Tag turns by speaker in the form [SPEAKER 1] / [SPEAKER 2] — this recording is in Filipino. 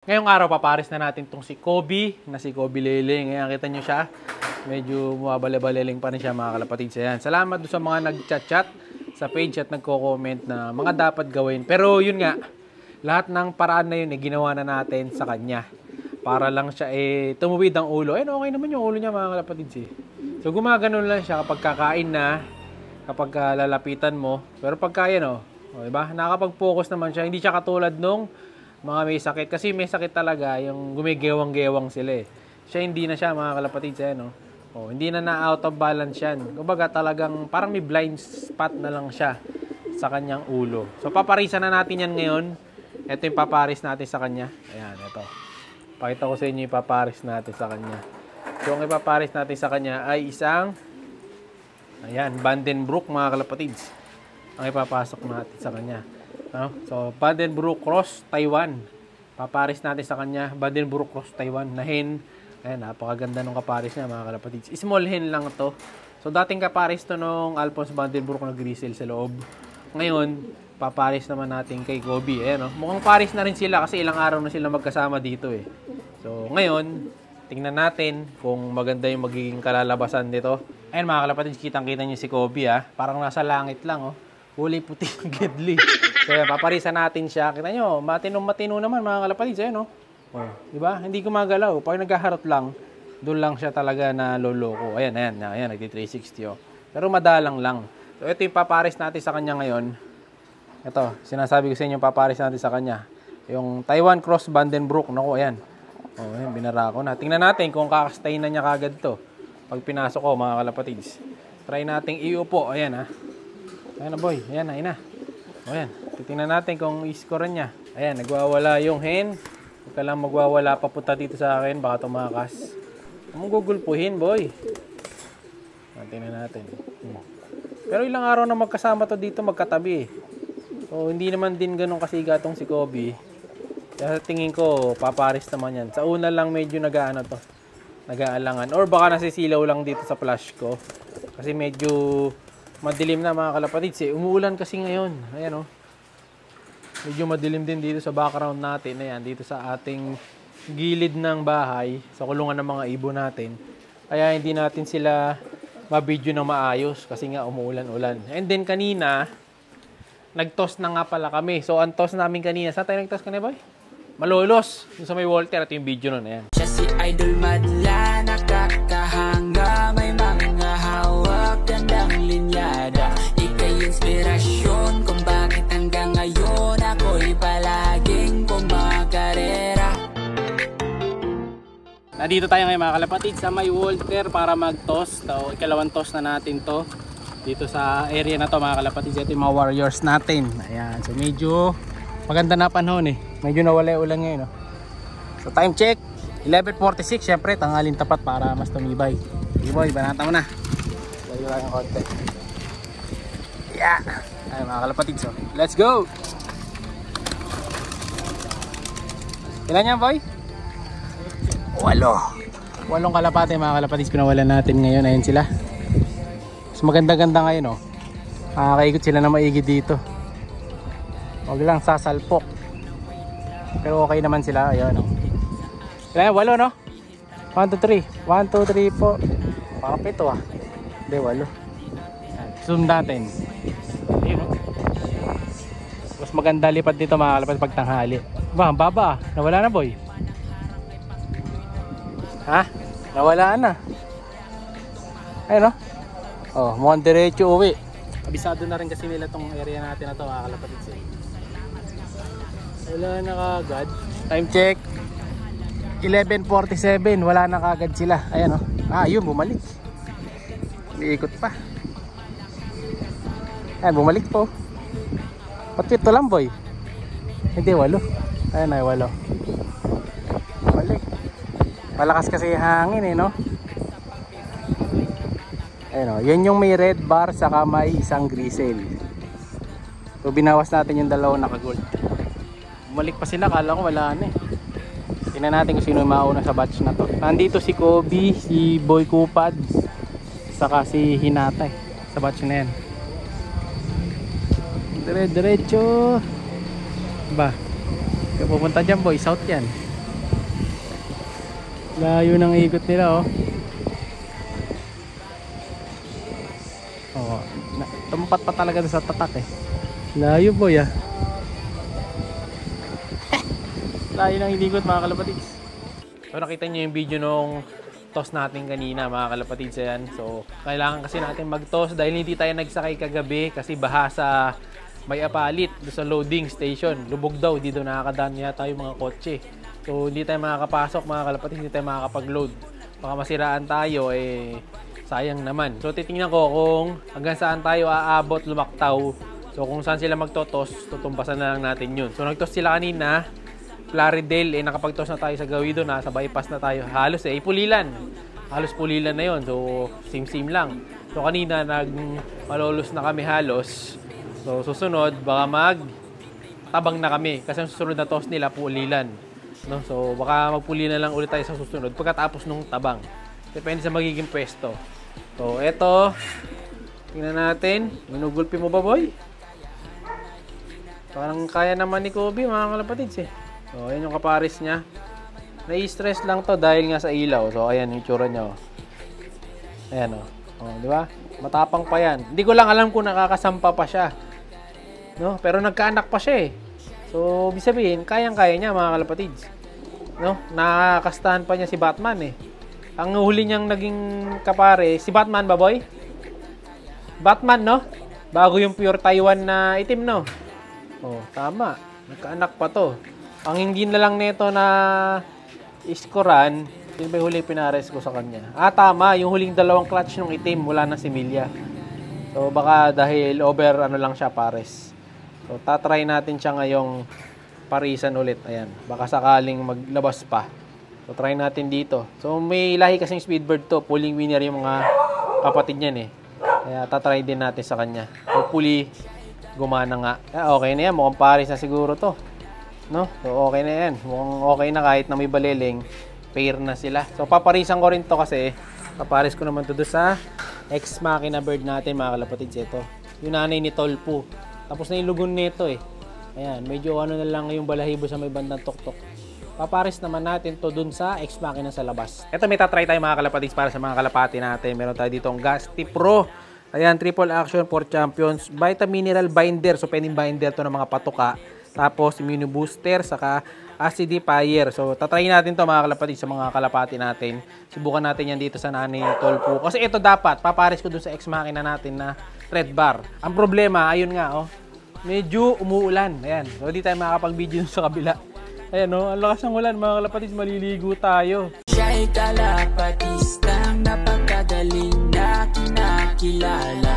[SPEAKER 1] Ngayong araw, papares na natin itong si Kobe, na si Kobe Leling. Ngayon, kita nyo siya. Medyo mababale-baleling pa rin siya, mga kalapatids. Ayan. Salamat doon sa mga nag-chat-chat sa page at nagko-comment na mga dapat gawin. Pero yun nga, lahat ng paraan na yun, ginawa na natin sa kanya. Para lang siya, tumuwid ang ulo. Okay naman yung ulo niya, mga kalapatids. So, gumaganon lang siya kapag kakain na, kapag lalapitan mo. Pero pagka yan, diba? Nakakapag-focus naman siya. Hindi siya katulad nung mga may sakit. Kasi may sakit talaga, yung gumigewang-gewang sila eh. Siya hindi na siya, mga kalapatids, hindi na out of balance yan. Kumbaga talagang parang may blind spot na lang siya sa kanyang ulo. So paparisan na natin yan ngayon. Ito yung paparis natin sa kanya. Ayan, ito. Pakita ko sa inyo yung paparis natin sa kanya. So ang ipaparis natin sa kanya ay isang Vandenbroek, mga kalapatids. Ang ipapasok natin sa kanya. So, Vandenbroek Cross Taiwan. Paparis natin sa kanya, Vandenbroek Cross Taiwan na hen. Ayan, napakaganda ng kaparis niya, mga kalapatids. Small hen lang to. So, dating kaparis to nung Alphonse Vandenbroek na grizzle sa loob. Ngayon, paparis naman natin kay Kobe. Ayan, mukhang paris na rin sila kasi ilang araw na sila magkasama dito eh. So, ngayon, tingnan natin kung maganda yung magiging kalalabasan dito. Ayan, mga kalapatids, kitang-kita niyo si Kobe Parang nasa langit lang Kulay puti ng gedli. So, paparisan natin siya. Kita nyo, matino naman, mga kalapatids. Diba? Hindi gumagalaw. Pag naghaharot lang, doon lang siya talaga na loloko. Ayan, nagti-360 Pero madalang lang. So, ito yung paparis natin sa kanya ngayon. Ito, sinasabi ko sa inyo yung paparis natin sa kanya. Yung Taiwan Cross Vandenbroek. Naku, ayan. Ayan, binara ko na. Tingnan natin kung kakastay na niya kagad to. Pag pinasok ko, mga kalapatids. Try nating iupo. Ayan, Ayan na, boy. Ayan na. Ayan. Titingnan natin kung i-score niya. Ayan, nagwawala yung hen. Huwag ka lang magwawala papunta dito sa akin. Baka tumakas. Huwag gugulpuhin, boy. Tingnan natin. Pero ilang araw na magkasama to dito, magkatabi. So, hindi naman din ganun kasiga tong si Kobe. Kaya tingin ko, paparis naman yan. Sa una lang medyo nag-aalangan. Or baka nasisilaw lang dito sa flash ko. Kasi medyo madilim na, mga kalapatids Umuulan kasi ngayon. Ayan Medyo madilim din dito sa background natin. Ayan, dito sa ating gilid ng bahay. Sa kulungan ng mga ibon natin. Kaya hindi natin sila ma-video ng maayos. Kasi nga umuulan-ulan. And then kanina, nag-toss na nga pala kami. So ang toss namin kanina. Saan tayo nag-toss kanina, boy? Malolos. Yung sa may Walter. Ito yung video nun. Ayan.
[SPEAKER 2] Siya si Idol Madla, nakakahanga, may mga hawak, gandang linyada. Ika'y inspirasyon kung bakit hanggang ngayon ako'y palaging kumakarera.
[SPEAKER 1] Nandito tayo ngayon, mga kalapatids, sa may Walter para mag-toss. So, ikalawang toss na natin to. Dito sa area na to, mga kalapatids. Ito yung mga warriors natin. Ayan. So medyo maganda na panahon Medyo nawala yung ulan ngayon So time check 11:46. Syempre tanghalin tapat para mas tumibay. Sige, boy, banata mo na. Lagi lang yung konti. Ay, mga kalapatids let's go. Ilan yan, boy? 8 kalapate, mga kalapatids, pinawalan natin ngayon. Ayun sila. Mas maganda-ganda ngayon Nakakaikot sila na maigi dito. Huwag lang sasalpok. Pero okay naman sila. Ayan Kaya 8 no? 1, 2, 3 1, 2, 3 po. Parang 7 Hindi, 8. Zoom natin. Ayun Mas maganda lipad dito, mga kalapatids, pag tanghali. Ang baba nawala na, boy. Nawala na. Ayun mukhang diretso uwi. Abisado na rin kasi nila tong area natin na to, mga kalapatids Wala na kagad. Time check 11:47. Wala na kagad sila. Ayan yun, bumalik. Iikot pa. Ayan, bumalik po. Pati ito lang, boy. Hindi, 8. Ayan 8. Balik. Malakas kasi hangin Ayan yan yung may red bar saka may isang grizzle. So binawas natin yung dalawang naka-gold. Bumalik pa sila, kala ko wala na Tingnan natin kung sino yung mauna sa batch na to. Nandito si Kobe, si Boy Kupad, saka si Hinata sa batch na yan. Diretso. Ba? Kaya pupunta dyan, boy, south yan. Layo ng ikot nila, oh. Oo. Tumpat pa talaga sa tatak eh. Layo boy ah. Layo ng ikot mga kalapatids. So nakita nyo yung video nung toss natin kanina mga kalapatids yan. So kailangan kasi natin mag-toss dahil hindi tayo nagsakay kagabi kasi baha sa may apalit doon sa loading station. Lubog daw, hindi daw nakakadaan yata yung mga kotse. So hindi tayo makakapasok mga kalapatids, hindi tayo makakapag-load. Baka masiraan tayo eh sayang naman. So titingnan ko kung hanggang saan tayo aabot lumaktaw. So kung saan sila magtotos, tutumpasan na lang natin yun. So nagtos sila kanina, Plaridel, nakapagtos na tayo sa Gawido, nasa bypass na tayo. Halos Pulilan. Halos Pulilan na yun. So same lang. So kanina malolos na kami halos. So susunod, baka tabang na kami. Kasi ang susunod na toss nila, Pulilan. No? So baka magpulilan lang ulit tayo sa susunod pagkatapos nung tabang. Depende sa magiging pwesto. So eto, tingnan natin. Minugulpi mo ba boy? Parang kaya naman ni Kobe mga kalapatids eh. So, ayan yung kaparis niya. Nai-stress lang to dahil nga sa ilaw. So, ayan yung itsura niya. Oh. Ayan o. Oh. Di ba? Matapang pa yan. Hindi ko lang alam kung nakakasampa pa siya. No? Pero nagkaanak pa siya eh. So, ibig sabihin, kayang-kaya niya mga kalapatids. No? Nakakastahan pa niya si Batman eh. Ang huli niyang naging kapare, si Batman ba boy? Batman no? Bago yung pure Taiwan na itim no? Oh, tama. Nagkaanak pa to. Ang hindi na lang nito na iskoran, yun ba yung huling pinares ko sa kanya? Ah, tama. Yung huling dalawang clutch ng itim, wala na si Milya. So, baka dahil over ano lang siya pares. So, tatry natin siya ngayong parisan ulit. Ayan. Baka sakaling maglabas pa. So, try natin dito. So, may lahi kasing Speedbird to. Pulling winner yung mga kapatid niyan eh. Kaya, tatry din natin sa kanya. Hopefully, gumana nga. Okay na yan. Mukhang paris na siguro to. No? So, okay na yan. Mukhang okay na kahit na may baliling. Pair na sila. So, paparisan ko rin to kasi paparis ko naman to doon sa Ex Machina bird natin mga kalapatids. Ito. Yung nanay ni Tolpo. Tapos na yung lugon nito eh. Ayan. Medyo ano na lang yung balahibo sa may bandang tuktok. Paparis naman natin to dun sa Ex Machina sa labas. Ito may tatry tayo mga kalapatids para sa mga kalapati natin. Meron tayo dito ang Gasti Pro. Ayan. Triple action for champions. Vitamin mineral binder. So, pwedeng binder to ng mga patuka. Tapos, immune booster, saka acidifier. So, tatry natin to mga kalapati sa mga kalapati natin. Subukan natin yan dito sa nanay ni Tolpo. Kasi ito dapat, papares ko dun sa Ex Machina natin na red bar. Ang problema, ayun nga, oh, medyo umuulan. Ayan. So, di tayo makakapag-video sa kabila. Ayan, oh, ang lakas ng ulan mga kalapati, maliligo tayo.
[SPEAKER 2] Siya'y kalapatistang napakagaling na kinakilala.